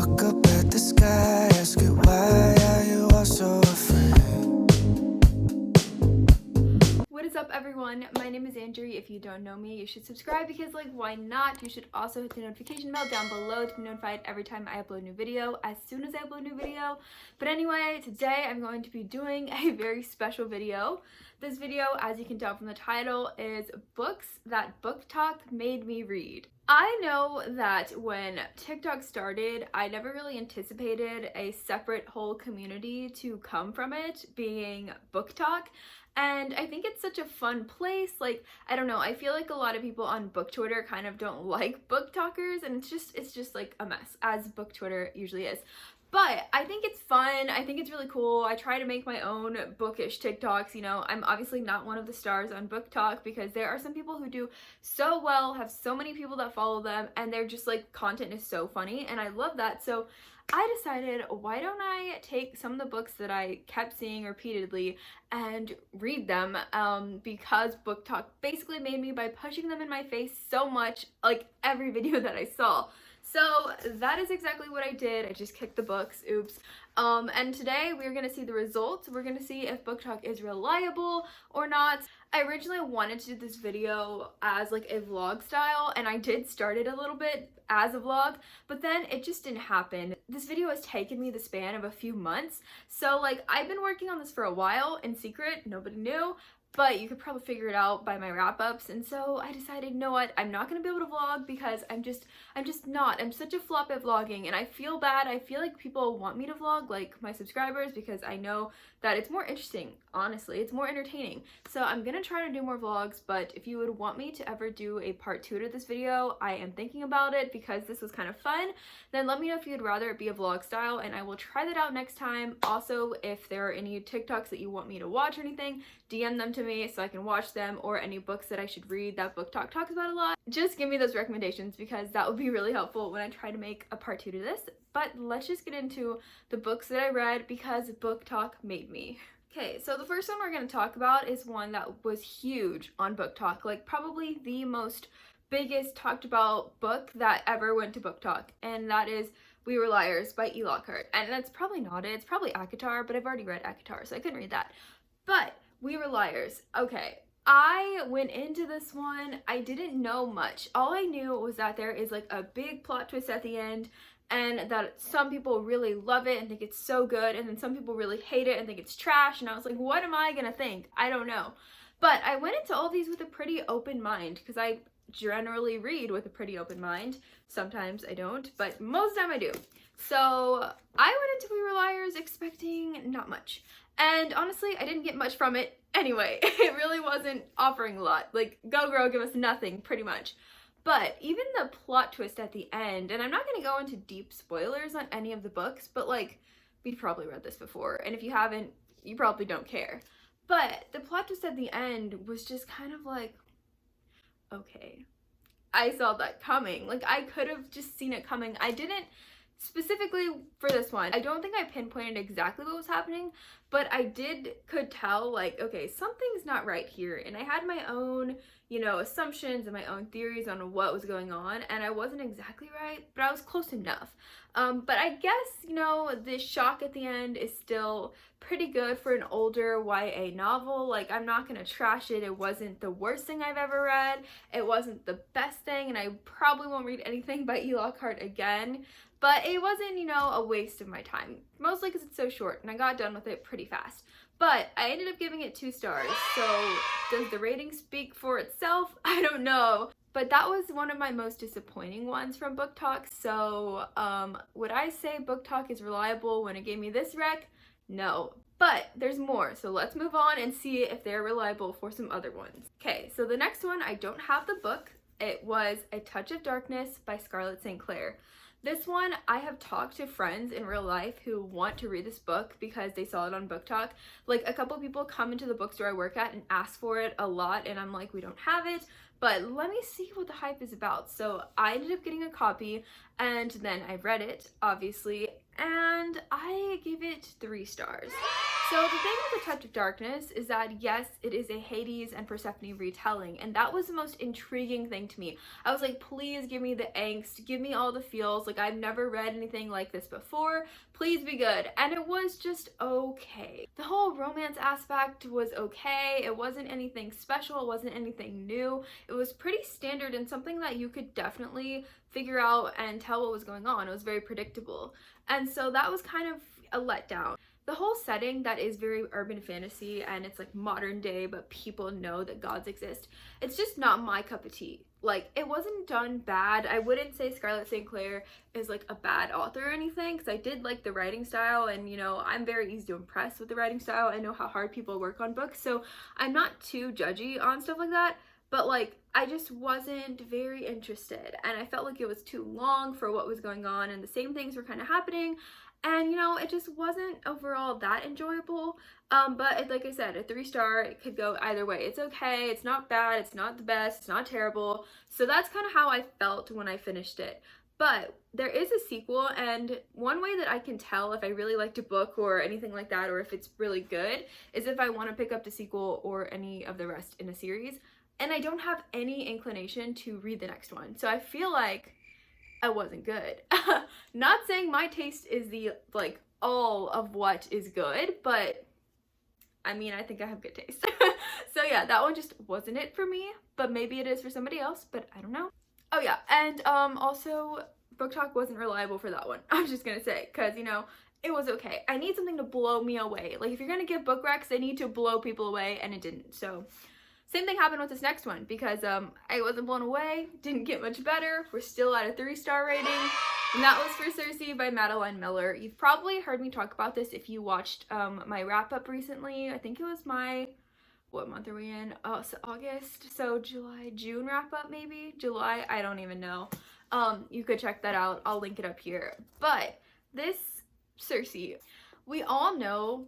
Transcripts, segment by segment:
look up at the sky, ask it why are you all so afraid? What is up, everyone? My name is Andrew. If you don't know me, you should subscribe because, like, why not? You should also hit the notification bell down below to be notified every time I upload a new video, as soon as I upload a new video. But anyway, today I'm going to be doing a very special video. This video, as you can tell from the title, is books that booktok made me read. I know that when TikTok started, I never really anticipated a separate whole community to come from it, being booktok. And I think it's such a fun place. Like, I don't know, I feel like a lot of people on book Twitter kind of don't like booktalkers, and it's just like a mess, as book Twitter usually is. But I think it's fun. I think it's really cool. I try to make my own bookish TikToks. You know, I'm obviously not one of the stars on booktok because there are some people who do so well, have so many people that follow them, and they're just like, content is so funny, and I love that. So I decided, why don't I take some of the books that I kept seeing repeatedly and read them, because booktok basically made me by pushing them in my face so much, like every video that I saw. So that is exactly what I did. I just kicked the books, oops. And today we're gonna see the results. We're gonna see if booktok is reliable or not. I originally wanted to do this video as like a vlog style, and I did start it a little bit as a vlog, but then it just didn't happen. This video has taken me the span of a few months, so like I've been working on this for a while in secret, nobody knew, but you could probably figure it out by my wrap-ups. And so I decided, you know what, I'm not gonna be able to vlog because I'm such a flop at vlogging, and I feel bad. I feel like people want me to vlog, like my subscribers, because I know that it's more interesting. Honestly, it's more entertaining. So I'm gonna try to do more vlogs, but if you would want me to ever do a part 2 to this video, I am thinking about it because this was kind of fun. Then let me know if you'd rather it be a vlog style, and I will try that out next time. Also, if there are any TikToks that you want me to watch or anything, DM them to me so I can watch them, or any books that I should read that booktok talks about a lot. Just give me those recommendations because that would be really helpful when I try to make a part 2 to this. But let's just get into the books that I read because booktok made me. Okay, so the first one we're going to talk about is one that was huge on booktok, like probably the most biggest talked about book that ever went to booktok, and that is We Were Liars by E. Lockhart. And that's probably not it, it's probably Akatar, but I've already read Akatar, so I couldn't read that. But We Were Liars, okay. I went into this one, I didn't know much. All I knew was that there is like a big plot twist at the end, and that some people really love it and think it's so good, and then some people really hate it and think it's trash, and I was like, what am I gonna think? I don't know. But I went into all these with a pretty open mind because I generally read with a pretty open mind. Sometimes I don't, but most of the time I do. So I went into We Were Liars expecting not much. And honestly, I didn't get much from it anyway. It really wasn't offering a lot. Like, go girl, give us nothing, pretty much. But even the plot twist at the end, and I'm not going to go into deep spoilers on any of the books, but like, we've probably read this before, and if you haven't, you probably don't care. But the plot twist at the end was just kind of like, okay, I saw that coming. Like, I could have just seen it coming. I didn't specifically for this one. I don't think I pinpointed exactly what was happening, but I could tell, like, okay, something's not right here. And I had my own, you know, assumptions and my own theories on what was going on, and I wasn't exactly right, but I was close enough. But I guess, you know, the shock at the end is still pretty good for an older YA novel. Like, I'm not gonna trash it. It wasn't the worst thing I've ever read. It wasn't the best thing, and I probably won't read anything by E. Lockhart again. But it wasn't, you know, a waste of my time. Mostly because it's so short, and I got done with it pretty fast. But I ended up giving it 2 stars, so does the rating speak for itself? I don't know. But that was one of my most disappointing ones from booktok, so would I say booktok is reliable when it gave me this rec? No. But there's more, so let's move on and see if they're reliable for some other ones. Okay, so the next one, I don't have the book. It was A Touch of Darkness by Scarlett St. Clair. This one, I have talked to friends in real life who want to read this book because they saw it on booktok. Like, a couple people come into the bookstore I work at and ask for it a lot, and I'm like, we don't have it. but let me see what the hype is about. So I ended up getting a copy, and then I read it, obviously, and I gave it 3 stars. So the thing with The Touch of Darkness is that, yes, it is a Hades and Persephone retelling, and that was the most intriguing thing to me. I was like, please give me the angst, give me all the feels, like I've never read anything like this before, please be good. And it was just okay. The whole romance aspect was okay, it wasn't anything special, it wasn't anything new, it was pretty standard and something that you could definitely figure out and tell what was going on. It was very predictable. And so that was kind of a letdown. The whole setting that is very urban fantasy and it's like modern day, but people know that gods exist, it's just not my cup of tea. Like, it wasn't done bad. I wouldn't say Scarlett St. Clair is like a bad author or anything, because I did like the writing style, and you know, I'm very easy to impress with the writing style. I know how hard people work on books, so I'm not too judgy on stuff like that. But like, I just wasn't very interested, and I felt like it was too long for what was going on, and the same things were kind of happening. And you know, it just wasn't overall that enjoyable. But like I said, a 3-star, it could go either way. It's okay, it's not bad, it's not the best, it's not terrible. So that's kind of how I felt when I finished it. But there is a sequel, and one way that I can tell if I really liked a book or anything like that, or if it's really good, is if I want to pick up the sequel or any of the rest in a series, and I don't have any inclination to read the next one. So I feel like I wasn't good. Not saying my taste is the like all of what is good, but I mean, I think I have good taste. So yeah, that one just wasn't it for me, but maybe it is for somebody else, but I don't know. Oh yeah, and also BookTok wasn't reliable for that one. I was just gonna say, because you know, it was okay. I need something to blow me away. Like, if you're gonna give book recs, they need to blow people away, and it didn't. So same thing happened with this next one, because I wasn't blown away, didn't get much better. We're still at a 3-star rating, and that was for Circe by Madeline Miller. You've probably heard me talk about this if you watched my wrap-up recently. I think it was my, what month are we in? Oh, so August, so July, June wrap-up maybe? July, I don't even know. You could check that out, I'll link it up here. But this Circe, we all know,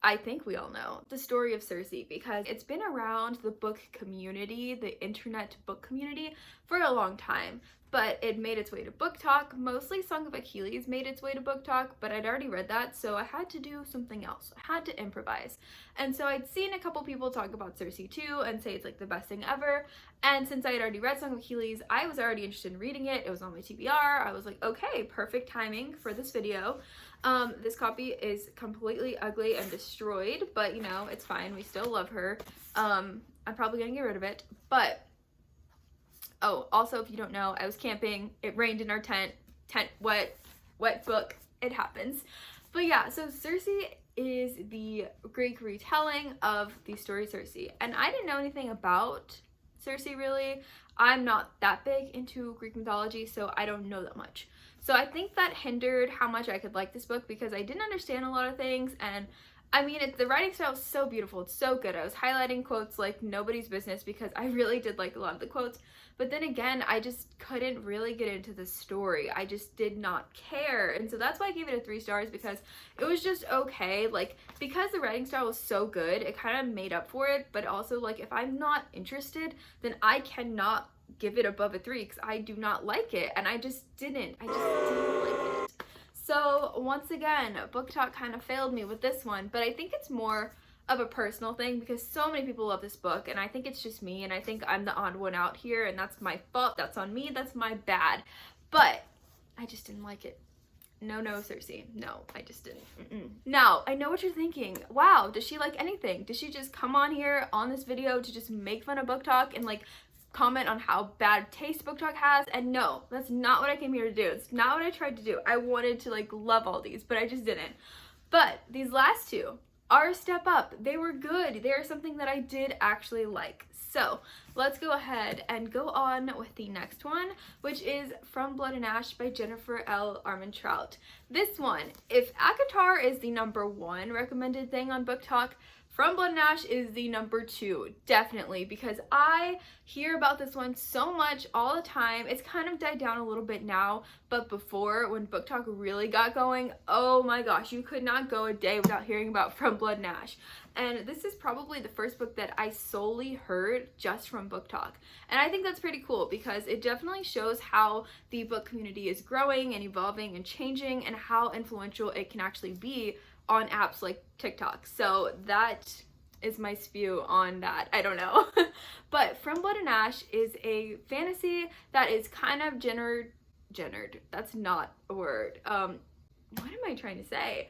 I think we all know the story of Circe, because it's been around the book community, the internet book community, for a long time. But it made its way to BookTok. Mostly Song of Achilles made its way to BookTok, but I'd already read that, so I had to do something else. I had to improvise. And so I'd seen a couple people talk about Circe too and say it's like the best thing ever. And since I had already read Song of Achilles, I was already interested in reading it. It was on my TBR. I was like, okay, perfect timing for this video. This copy is completely ugly and destroyed, but you know, it's fine. We still love her. I'm probably gonna get rid of it, but oh, also, if you don't know, I was camping, it rained in our tent wet book, it happens. But yeah, so Circe is the Greek retelling of the story Circe, and I didn't know anything about Circe really. I'm not that big into Greek mythology, so I don't know that much. So I think that hindered how much I could like this book, because I didn't understand a lot of things, and I mean, the writing style is so beautiful, it's so good. I was highlighting quotes like nobody's business because I really did like a lot of the quotes, but then again, I just couldn't really get into the story. I just did not care, and so that's why I gave it a 3 stars, because it was just okay. Like, because the writing style was so good, it kind of made up for it, but also, like, if I'm not interested, then I cannot give it above a 3, because I do not like it, and I just didn't like it. So once again, BookTok kind of failed me with this one, but I think it's more of a personal thing, because so many people love this book, and I think it's just me, and I think I'm the odd one out here, and that's my fault, that's on me, that's my bad, but I just didn't like it. No, Circe, no, I just didn't. Now, I know what you're thinking. Wow, does she like anything? Does she just come on here on this video to just make fun of BookTok and like comment on how bad taste BookTok has? And no, that's not what I came here to do. It's not what I tried to do. I wanted to like love all these, but I just didn't. But these last 2 are a step up. They were good. They are something that I did actually like. So let's go ahead and go on with the next one, which is From Blood and Ash by Jennifer L. Armentrout. This one, if ACOTAR is the #1 recommended thing on BookTok, From Blood and Ash is the number 2, definitely, because I hear about this one so much all the time. It's kind of died down a little bit now, but before, when BookTok really got going, oh my gosh, you could not go a day without hearing about From Blood and Ash. And this is probably the first book that I solely heard just from BookTok. And I think that's pretty cool because it definitely shows how the book community is growing and evolving and changing, and how influential it can actually be on apps like TikTok. So that is my spew on that. I don't know. But From Blood and Ash is a fantasy that is kind of gendered. That's not a word. What am I trying to say?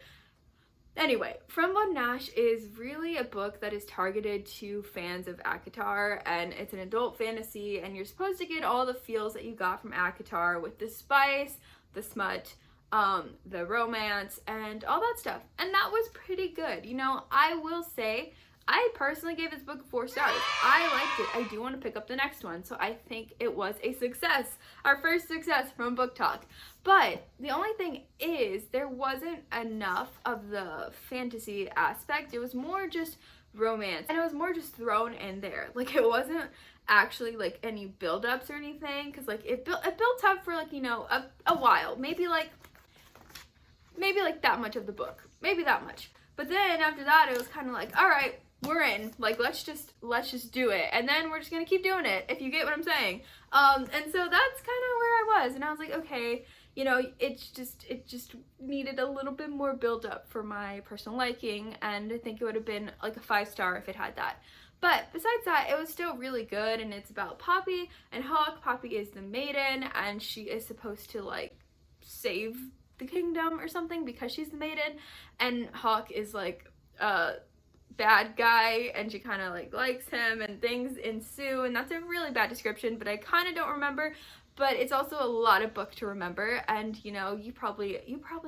Anyway, From Blood and Ash is really a book that is targeted to fans of ACOTAR, and it's an adult fantasy, and you're supposed to get all the feels that you got from ACOTAR with the spice, the smut, the romance, and all that stuff. And that was pretty good. You know, I will say, I personally gave this book 4 stars. I liked it. I do want to pick up the next one, so I think it was a success. Our first success from BookTok. But the only thing is, there wasn't enough of the fantasy aspect. It was more just romance, and it was more just thrown in there. Like, it wasn't actually like any build-ups or anything, because like it built up for like, you know, a while, maybe like that much of the book, maybe that much. But then after that, it was kind of like, all right, we're in, like, let's just do it, and then we're just gonna keep doing it, if you get what I'm saying. And so that's kind of where I was, and I was like, okay, you know, it just needed a little bit more build up for my personal liking, and I think it would have been like a 5-star if it had that. But besides that, it was still really good, and it's about Poppy and Hawk. Poppy is the maiden, and she is supposed to like save the kingdom or something because she's the maiden, and Hawk is like bad guy, and she kind of like likes him, and things ensue, and that's a really bad description, but I kind of don't remember. But it's also a lot of book to remember, and you know, you probably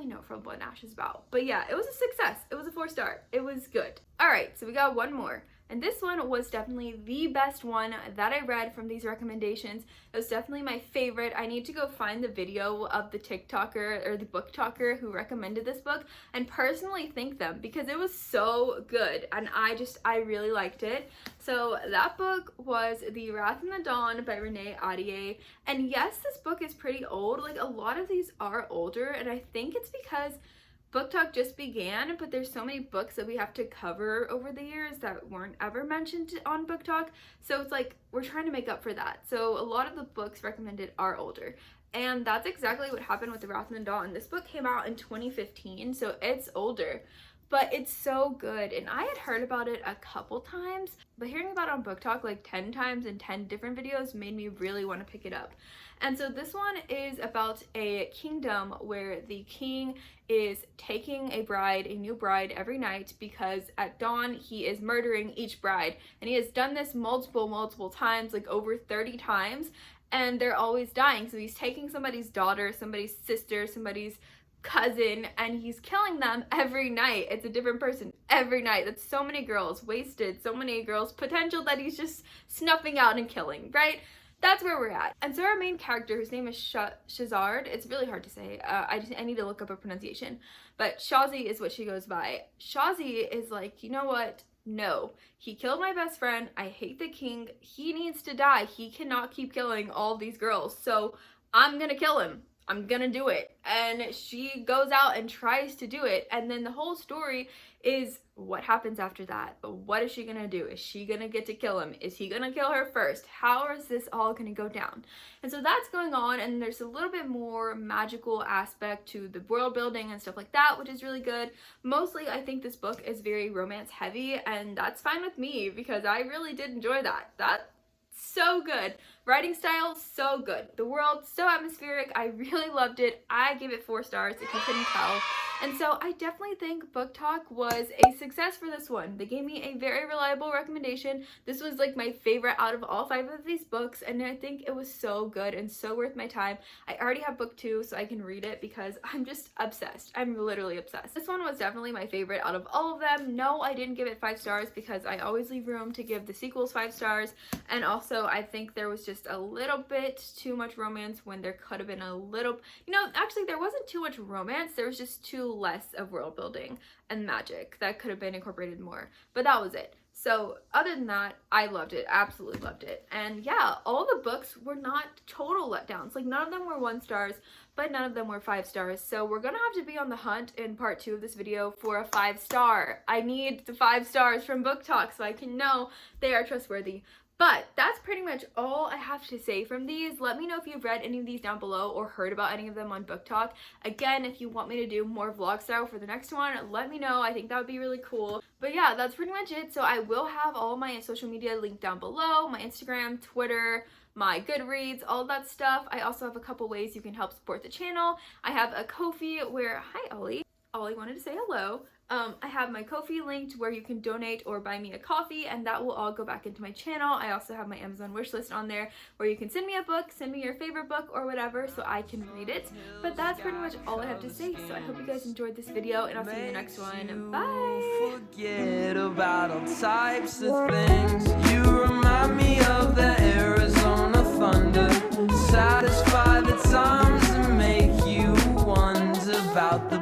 know From Blood and Ash is about. But yeah, it was a success. It was a 4-star. It was good. All right, so we got one more. And this one was definitely the best one that I read from these recommendations. It was definitely my favorite. I need to go find the video of the TikToker or the booktalker who recommended this book and personally thank them, because it was so good and I really liked it. So that book was The Wrath and the Dawn by Renee Ahdieh. And yes, this book is pretty old. Like, a lot of these are older, and I think it's because BookTok just began, but there's so many books that we have to cover over the years that weren't ever mentioned on BookTok. So it's like we're trying to make up for that. So a lot of the books recommended are older. And that's exactly what happened with The Wrath and the Dawn. This book came out in 2015, so it's older. But it's so good, and I had heard about it a couple times, but hearing about it on BookTok like 10 times in 10 different videos made me really want to pick it up. And so this one is about a kingdom where the king is taking a new bride every night, because at dawn he is murdering each bride, and he has done this multiple times, like over 30 times, and they're always dying. So he's taking somebody's daughter, somebody's sister, somebody's cousin, and he's killing them every night. It's a different person every night. That's so many girls wasted, so many girls potential that he's just snuffing out and killing, right? That's where we're at. And so our main character, whose name is Shazard, it's really hard to say, I need to look up a pronunciation, but Shazi is what she goes by. Shazi is like, you know what? No, he killed my best friend. I hate the king. He needs to die. He cannot keep killing all these girls. So I'm gonna kill him. I'm gonna do it. And she goes out and tries to do it, and then the whole story is what happens after that. What is she gonna do? Is she gonna get to kill him? Is he gonna kill her first? How is this all gonna go down? And so that's going on, and there's a little bit more magical aspect to the world building and stuff like that, which is really good. Mostly I think this book is very romance heavy, and that's fine with me because I really did enjoy that. That's so good. Writing style, so good. The world, so atmospheric. I really loved it. I gave it 4 stars if you couldn't tell. And so I definitely think BookTok was a success for this one. They gave me a very reliable recommendation. This was like my favorite out of all 5 of these books, and I think it was so good and so worth my time. I already have book 2, so I can read it because I'm just obsessed. I'm literally obsessed. This one was definitely my favorite out of all of them. No, I didn't give it 5 stars because I always leave room to give the sequels 5 stars, and also I think there was just a little bit too much romance when there could have been a little, you know, actually there wasn't too much romance, there was just too less of world building and magic that could have been incorporated more, but that was it. So other than that, I loved it, absolutely loved it. And yeah, all the books were not total letdowns. Like none of them were 1 stars, but none of them were 5 stars. So we're gonna have to be on the hunt in part 2 of this video for a 5 star. I need the 5 stars from booktok so I can know they are trustworthy. But that's pretty much all I have to say from these. Let me know if you've read any of these down below or heard about any of them on booktok. Again, if you want me to do more vlog style for the next one, let me know. I think that would be really cool. But yeah, that's pretty much it. So I will have all my social media linked down below, my Instagram, Twitter, my Goodreads, all that stuff. I also have a couple ways you can help support the channel. I have a Ko-fi where, hi Ollie. Ollie wanted to say hello. I have my Ko-fi linked where you can donate or buy me a coffee, and that will all go back into my channel. I also have my Amazon wishlist on there where you can send me a book, send me your favorite book or whatever so I can read it. But that's pretty much all I have to say, so I hope you guys enjoyed this video, and I'll see you in the next one. Bye! Forget about all types of things. You remind me of the Arizona thunder. Satisfy the times and make you wonder about the